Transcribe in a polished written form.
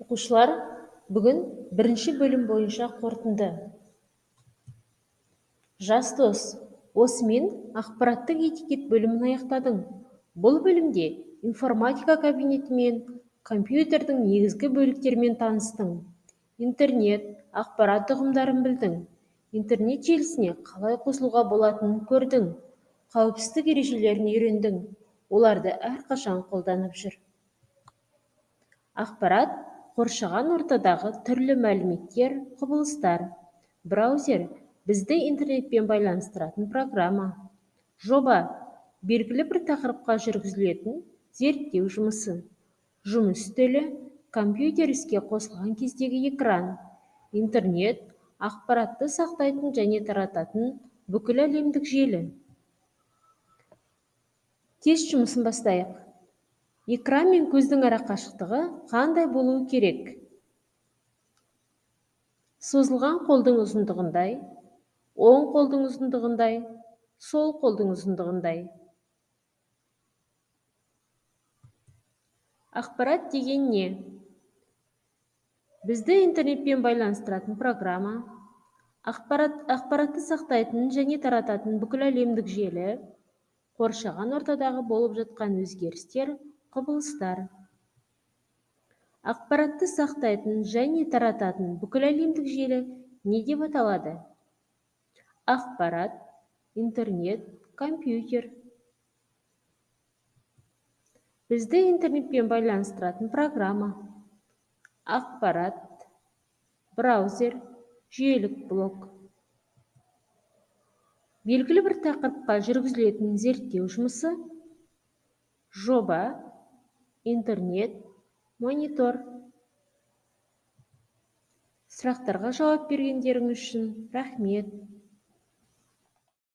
Оқушылар, бүгін бірінші бөлім бойынша қорытынды. Жас дос, осымен ақпараттық этикет бөлімін аяқтадың. Бұл бөлімде информатика кабинеті мен компьютердің негізгі бөліктерімен таныстың. Интернет, ақпарат ұғымдарын білдің. Интернет желісіне қалай қосылуға болатынын көрдің. Қауіпсіздік ережелерін үйрендің. Оларды әрқашан қолданып жүр. Ақпарат қоршаған ортадағы түрлі мәліметтер, құбылыстар. Браузер бізді интернетпен байланыстыратын программа. Жоба белгілі бір тақырыпқа жүргізілетін зерттеу жұмысы. Жұмыс үстелі компьютер іске қосылған кездегі экран. Интернет ақпаратты сақтайтын және тарататын бүкіл әлемдік желі. Тест жұмысын бастайық. Экран мен көздің ара қашықтығы қандай болуы керек? Созылған қолдың ұзындығындай, оң қолдың ұзындығындай, сол қолдың ұзындығындай. Ақпарат деген не? Бізді интернетпен байланыстыратын программа, ақпаратты сақтайтын және тарататын бүкіл әлемдік желі, қоршаған ортадағы болып жатқан өзгерістер, құбылыстар. Ақпаратты сақтайтын және тарататын бүкіл әлемдік желі не деп аталады? Ақпарат, интернет, компьютер. Бізді интернетпен байланыстыратын программа, ақпарат, браузер, жүйелік блок. Белгілі бір тақырыпқа жүргізілетін зерттеу жұмысы, жоба, интернет, монитор. Сұрақтарға жауап бергендеріңіз үшін рахмет.